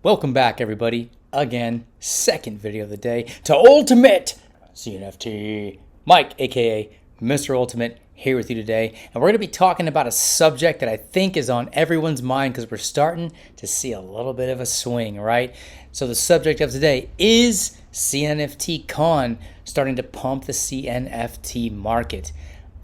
Welcome back, everybody. Again, second video of the day to Ultimate CNFT. Mike, aka Mr. Ultimate, here with you today. And we're going to be talking about a subject that I think is on everyone's mind because we're starting to see a little bit of a swing, right? So the subject of today is CNFT Con starting to pump the CNFT market.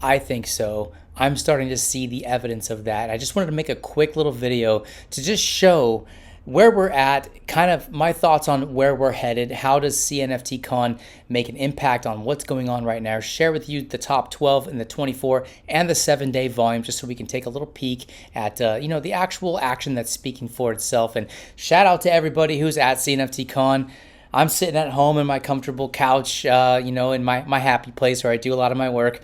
I think so. I'm starting to see the evidence of that. I just wanted to make a quick little video to just show where we're at, kind of my thoughts on where we're headed. How does CNFT Con make an impact on what's going on right now? Share with you the top 12 and the 24 and the 7-day volume, just so we can take a little peek at the actual action that's speaking for itself. And shout out to everybody who's at CNFT Con. I'm sitting at home in my comfortable couch, in my happy place where I do a lot of my work.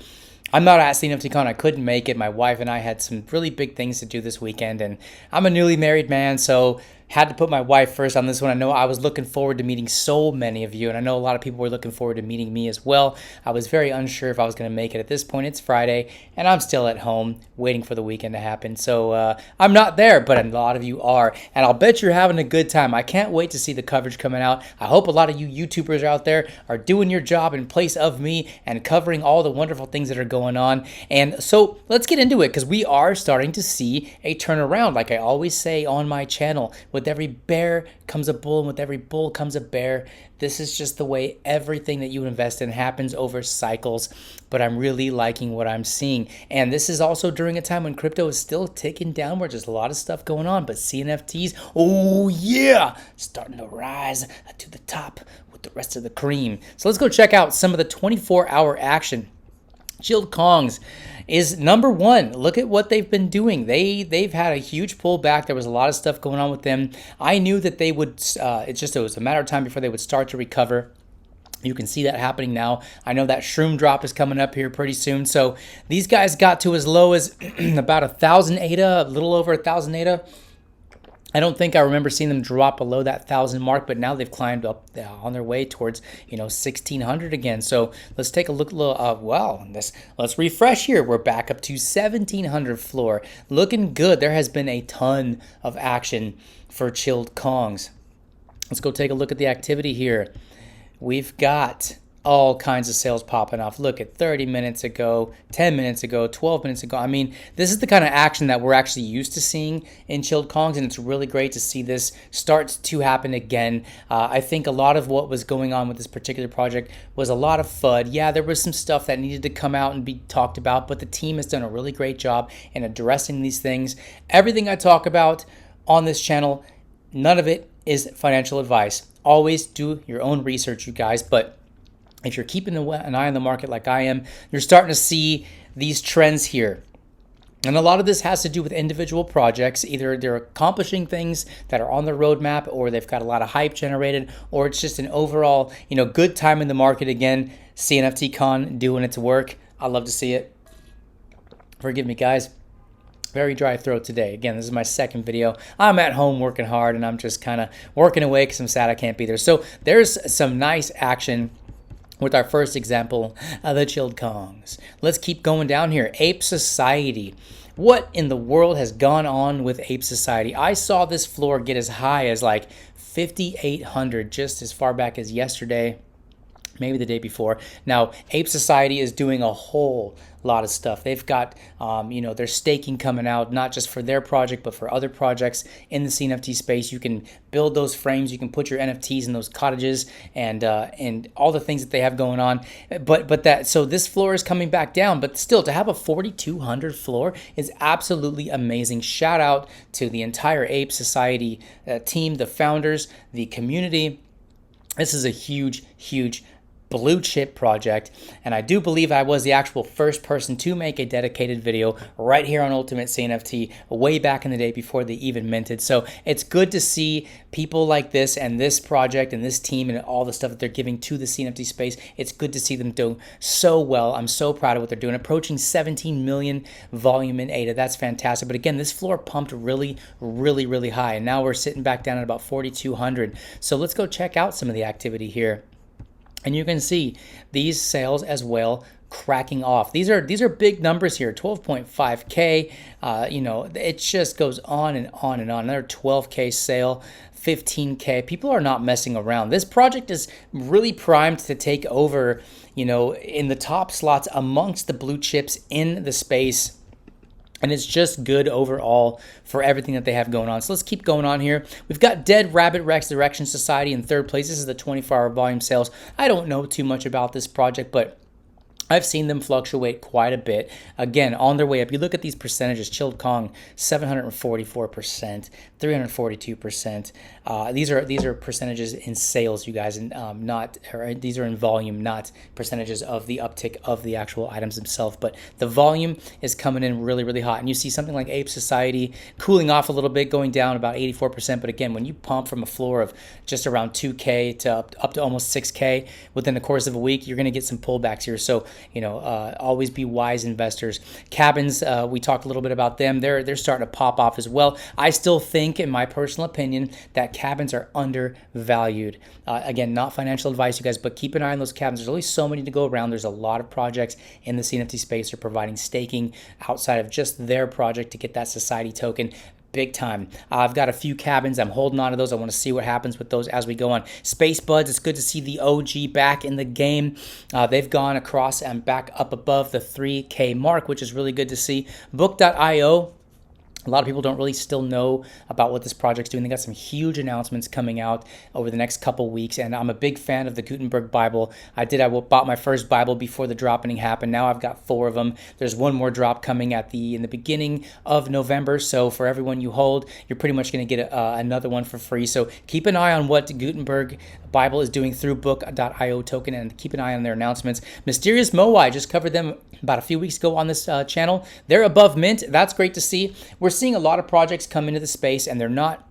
I'm not at CNFT Con. I couldn't make it. My wife and I had some really big things to do this weekend, and I'm a newly married man, so had to put my wife first on this one. I know I was looking forward to meeting so many of you, and I know a lot of people were looking forward to meeting me as well. I was very unsure if I was going to make it. At this point, it's Friday, and I'm still at home waiting for the weekend to happen. So I'm not there, but a lot of you are, and I'll bet you're having a good time. I can't wait to see the coverage coming out. I hope a lot of you YouTubers out there are doing your job in place of me and covering all the wonderful things that are going on. And so let's get into it, because we are starting to see a turnaround, like I always say on my channel. With every bear comes a bull, and with every bull comes a bear. This is just the way everything that you invest in happens over cycles, but I'm really liking what I'm seeing. And this is also during a time when crypto is still ticking downward. There's a lot of stuff going on, but CNFTs, oh yeah, starting to rise to the top with the rest of the cream. So let's go check out some of the 24-hour action. Chilled Kongs is number one. Look at what they've been doing. They've had a huge pullback. There was a lot of stuff going on with them. I knew that they would. It was a matter of time before they would start to recover. You can see that happening now. I know that shroom drop is coming up here pretty soon. So these guys got to as low as about 1,000 ADA, a little over 1,000 ADA. I don't think I remember seeing them drop below that 1,000 mark, but now they've climbed up on their way towards 1,600 again. So let's take a look. Let's refresh here. We're back up to 1,700 floor, looking good. There has been a ton of action for Chilled Kongs. Let's go take a look at the activity here. We've got all kinds of sales popping off. Look at 30 minutes ago, 10 minutes ago, 12 minutes ago. I mean, this is the kind of action that we're actually used to seeing in Chilled Kongs, and it's really great to see this start to happen again. I think a lot of what was going on with this particular project was a lot of FUD. Yeah, there was some stuff that needed to come out and be talked about, but the team has done a really great job in addressing these things. Everything I talk about on this channel, none of it is financial advice. Always do your own research, you guys, but if you're keeping an eye on the market like I am, you're starting to see these trends here. And a lot of this has to do with individual projects. Either they're accomplishing things that are on the roadmap, or they've got a lot of hype generated, or it's just an overall, good time in the market again. CNFT Con doing its work. I love to see it. Forgive me, guys. Very dry throat today. Again, this is my second video. I'm at home working hard, and I'm just kind of working away because I'm sad I can't be there. So there's some nice action with our first example of the Chilled Kongs. Let's keep going down here. Ape Society. What in the world has gone on with Ape Society? I saw this floor get as high as like 5,800 just as far back as yesterday, maybe the day before. Now, Ape Society is doing a whole lot of stuff. They've got, their staking coming out, not just for their project, but for other projects in the CNFT space. You can build those frames. You can put your NFTs in those cottages and all the things that they have going on. So this floor is coming back down, but still to have a 4,200 floor is absolutely amazing. Shout out to the entire Ape Society team, the founders, the community. This is a huge, huge blue chip project, and I do believe I was the actual first person to make a dedicated video right here on UltimateCNFT way back in the day before they even minted. So it's good to see people like this and this project and this team and all the stuff that they're giving to the CNFT space. It's good to see them do so well. I'm so proud of what they're doing. Approaching 17 million volume in ADA. That's fantastic. But again, this floor pumped really, really, really high, and now we're sitting back down at about 4,200. So let's go check out some of the activity here. And you can see these sales as well cracking off. These are big numbers here. 12.5K. It just goes on and on and on. Another 12K sale. 15K. People are not messing around. This project is really primed to take over, in the top slots amongst the blue chips in the space. And it's just good overall for everything that they have going on. So let's keep going on here. We've got Dead Rabbit Resurrection Society in third place. This is the 24-hour volume sales. I don't know too much about this project, but I've seen them fluctuate quite a bit. Again, on their way up, you look at these percentages. Chilled Kong, 744%, 342%. These are percentages in sales, you guys, and these are in volume, not percentages of the uptick of the actual items themselves. But the volume is coming in really, really hot. And you see something like Ape Society cooling off a little bit, going down about 84%. But again, when you pump from a floor of just around 2K to up to almost 6K within the course of a week, you're going to get some pullbacks here. So always be wise investors. Cabins, we talked a little bit about them. They're starting to pop off as well. I still think, in my personal opinion, that cabins are undervalued. Again, not financial advice, you guys, but keep an eye on those cabins. There's only so many to go around. There's a lot of projects in the CNFT space that are providing staking outside of just their project to get that society token. Big time. I've got a few cabins. I'm holding on to those. I want to see what happens with those as we go on. Space Buds, it's good to see the OG back in the game. They've gone across and back up above the 3K mark, which is really good to see. Book.io. A lot of people don't really still know about what this project's doing. They got some huge announcements coming out over the next couple weeks, and I'm a big fan of the Gutenberg Bible. I bought my first Bible before the dropping happened. Now I've got 4 of them. There's one more drop coming in the beginning of November. So for everyone you hold, you're pretty much going to get another one for free. So keep an eye on what Gutenberg Bible is doing through book.io token, and keep an eye on their announcements. Mysterious Moai, just covered them about a few weeks ago on this channel. They're above mint. That's great to see. We're seeing a lot of projects come into the space, and they're not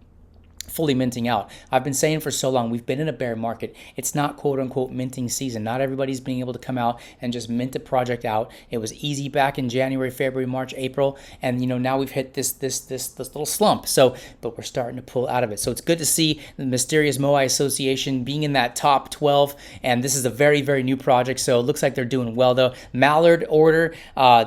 fully minting out. I've been saying for so long, we've been in a bear market. It's not quote unquote minting season. Not everybody's being able to come out and just mint a project out. It was easy back in January, February, March, April, and now we've hit this little slump. But we're starting to pull out of it. So it's good to see the Mysterious Moai Association being in that top 12, and this is a very, very new project. So it looks like they're doing well though. Mallard Order,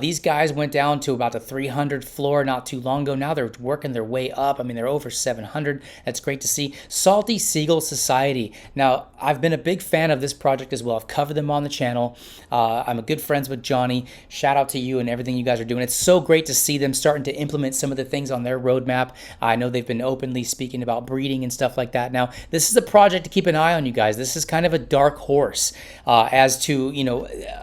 these guys went down to about the 300 floor not too long ago. Now they're working their way up. I mean, they're over 700. That's great to see. Salty Seagull Society. Now, I've been a big fan of this project as well. I've covered them on the channel. I'm a good friends with Johnny. Shout out to you and everything you guys are doing. It's so great to see them starting to implement some of the things on their roadmap. I know they've been openly speaking about breeding and stuff like that. Now, this is a project to keep an eye on, you guys. This is kind of a dark horse as to,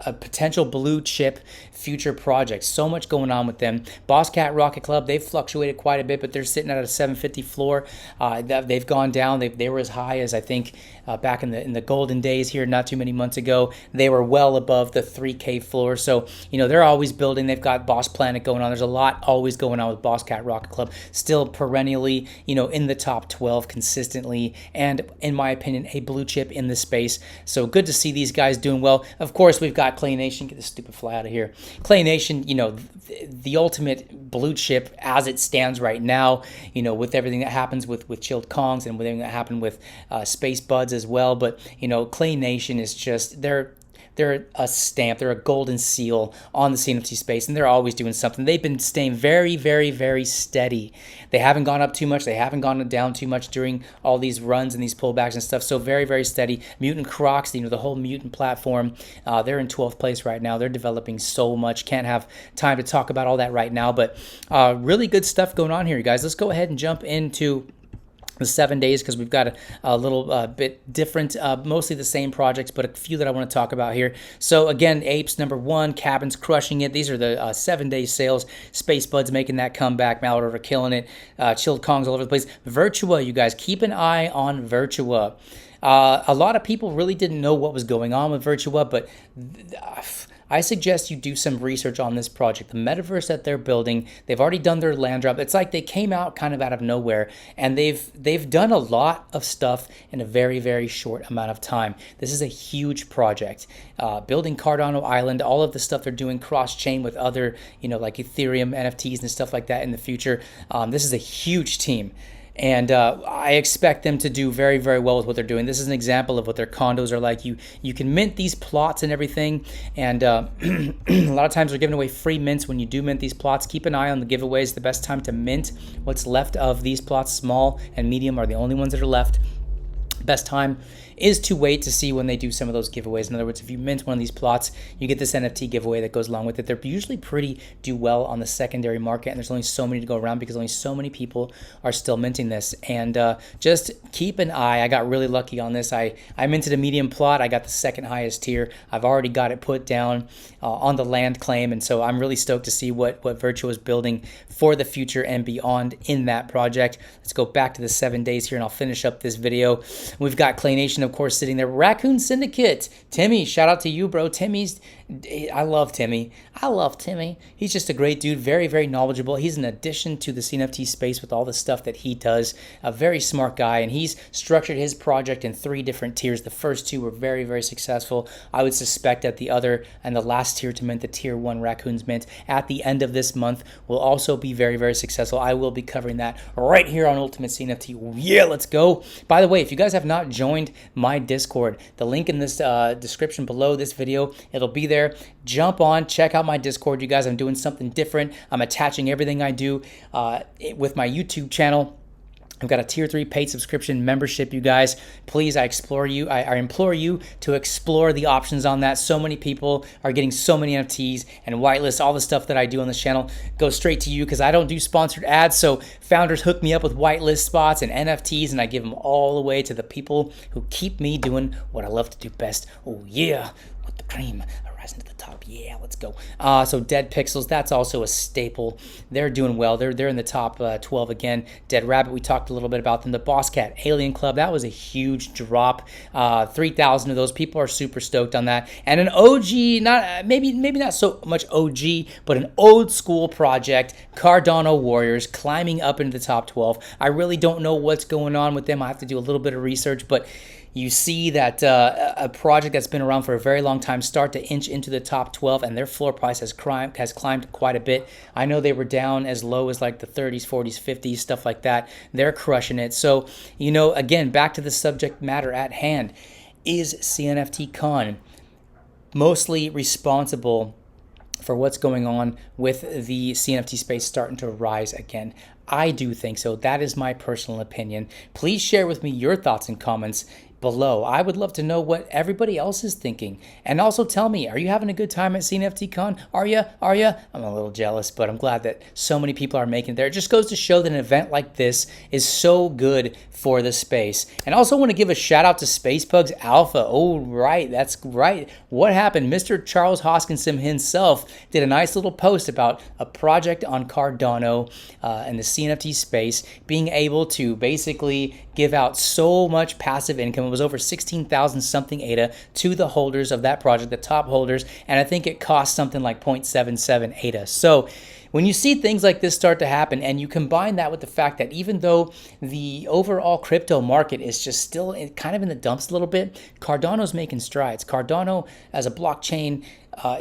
a potential blue chip future project. So much going on with them. Boss Cat Rocket Club, they've fluctuated quite a bit, but they're sitting at a 750 floor. They've gone down. They were as high as, I think, back in the golden days here not too many months ago. They were well above the 3K floor. So, they're always building. They've got Boss Planet going on. There's a lot always going on with Boss Cat Rocket Club. Still perennially, in the top 12 consistently, and in my opinion, a blue chip in the space. So good to see these guys doing well. Of course, we've got Clay Nation. Get this stupid fly out of here. Clay Nation, the ultimate blue chip as it stands right now, with everything that happens with Chilled Kongs and with everything that happened with Space Buds as well. But, Clay Nation is just, they're a stamp. They're a golden seal on the CNFT space, and they're always doing something. They've been staying very, very, very steady. They haven't gone up too much. They haven't gone down too much during all these runs and these pullbacks and stuff. So very, very steady. Mutant Crocs, the whole Mutant platform, they're in 12th place right now. They're developing so much. Can't have time to talk about all that right now, but really good stuff going on here, you guys. Let's go ahead and jump into the 7 days, because we've got a little bit different, mostly the same projects, but a few that I want to talk about here. So again, Apes number 1, Cabins crushing it. These are the 7-day sales. Space Buds making that comeback. Mallard Order killing it. Chilled Kongs all over the place. Virtua, you guys, keep an eye on Virtua. A lot of people really didn't know what was going on with Virtua, but I suggest you do some research on this project. The metaverse that they're building, they've already done their land drop. It's like they came out kind of out of nowhere, and they've done a lot of stuff in a very, very short amount of time. This is a huge project. Building Cardano Island, all of the stuff they're doing cross-chain with other, like Ethereum, NFTs and stuff like that in the future. This is a huge team. And I expect them to do very, very well with what they're doing. This is an example of what their condos are like. You can mint these plots and everything, and a lot of times they're giving away free mints when you do mint these plots. Keep an eye on the giveaways. The best time to mint what's left of these plots, small and medium, are the only ones that are left. Best time is to wait to see when they do some of those giveaways. In other words, if you mint one of these plots, you get this NFT giveaway that goes along with it. They're usually do well on the secondary market, and there's only so many to go around because only so many people are still minting this. And just keep an eye. I got really lucky on this. I minted a medium plot. I got the second highest tier. I've already got it put down on the land claim, and so I'm really stoked to see what Virtuo is building for the future and beyond in that project. Let's go back to the 7 days here, and I'll finish up this video. We've got Clay Nation, of course, sitting there. Raccoon Syndicate. Timmy, shout out to you, bro. I love Timmy. He's just a great dude. Very, very knowledgeable. He's an addition to the CNFT space with all the stuff that he does. A very smart guy, and he's structured his project in 3 different tiers. The first 2 were very, very successful. I would suspect that the other and the last tier to mint, the tier 1 Raccoons mint, at the end of this month will also be very, very successful. I will be covering that right here on UltimateCNFT. Yeah, let's go. By the way, if you guys have not joined my Discord, the link in this description below this video, it'll be there. Jump on, check out my Discord. You guys, I'm doing something different. I'm attaching everything I do with my YouTube channel. I've got a tier 3 paid subscription membership, you guys. Please, I implore you to explore the options on that. So many people are getting so many NFTs and whitelists. All the stuff that I do on this channel goes straight to you because I don't do sponsored ads. So founders hook me up with whitelist spots and NFTs, and I give them all the way to the people who keep me doing what I love to do best. Oh yeah, with the cream rising to the top. Yeah, let's go. So Dead Pixels, that's also a staple. They're doing well. They're in the top 12 again. Dead Rabbit, we talked a little bit about them. The Boss Cat Alien Club, that was a huge drop. 3,000 of those people are super stoked on that. And an OG, maybe not so much OG, but an old school project, Cardano Warriors, climbing up into the top 12. I really don't know what's going on with them. I have to do a little bit of research, but you see that a project that's been around for a very long time start to inch into the top 12, and their floor price has climbed quite a bit. I know they were down as low as like the 30s, 40s, 50s, stuff like that. They're crushing it. So, again, back to the subject matter at hand. Is CNFT Con mostly responsible for what's going on with the CNFT space starting to rise again? I do think so. That is my personal opinion. Please share with me your thoughts and comments below. I would love to know what everybody else is thinking. And also tell me, are you having a good time at CNFT Con? Are you? I'm a little jealous, but I'm glad that so many people are making it there. It just goes to show that an event like this is so good for the space. And also want to give a shout out to Space Pugs Alpha. Oh, right. That's right. What happened? Mr. Charles Hoskinson himself did a nice little post about a project on Cardano and the CNFT space being able to basically give out so much passive income. It was over 16,000 something ADA to the holders of that project, the top holders, and I think it cost something like 0.77 ADA. So when you see things like this start to happen, and you combine that with the fact that even though the overall crypto market is just still kind of in the dumps a little bit, Cardano's making strides. Cardano as a blockchain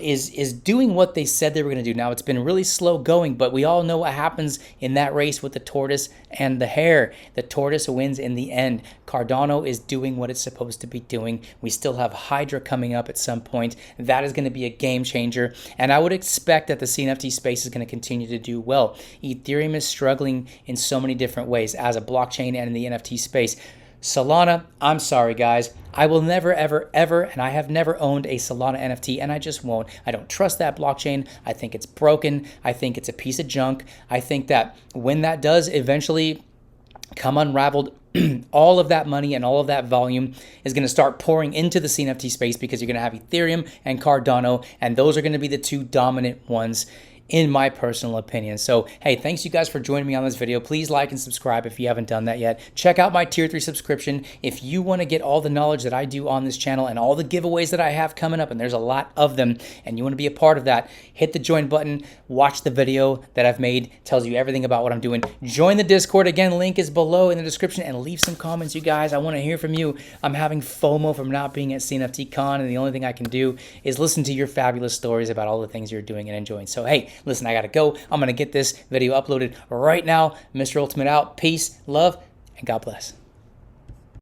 is doing what they said they were going to do. Now, it's been really slow going, but we all know what happens in that race with the tortoise and the hare. The tortoise wins in the end. Cardano is doing what it's supposed to be doing. We still have Hydra coming up at some point. That is going to be a game changer, and I would expect that the CNFT space is going to continue to do well. Ethereum is struggling in so many different ways as a blockchain and in the NFT space. Solana, I'm sorry guys, I will never ever and I have never owned a Solana NFT, and I just won't. I don't trust that blockchain. I think it's broken. I think it's a piece of junk. I think that when that does eventually come unraveled, all of that money and all of that volume is going to start pouring into the CNFT space because you're going to have Ethereum and Cardano, and those are going to be the two dominant ones in my personal opinion. So, hey, thanks you guys for joining me on this video. Please like and subscribe if you haven't done that yet. Check out my tier 3 subscription if you want to get all the knowledge that I do on this channel and all the giveaways that I have coming up, and there's a lot of them, and you want to be a part of that. Hit the join button, watch the video that I've made, tells you everything about what I'm doing. Join the Discord, again, link is below in the description, and leave some comments, you guys. I want to hear from you. I'm having FOMO from not being at CNFT Con, and the only thing I can do is listen to your fabulous stories about all the things you're doing and enjoying. So, hey, Listen, I got to go. I'm going to get this video uploaded right now. Mr. Ultimate out. Peace, love, and God bless.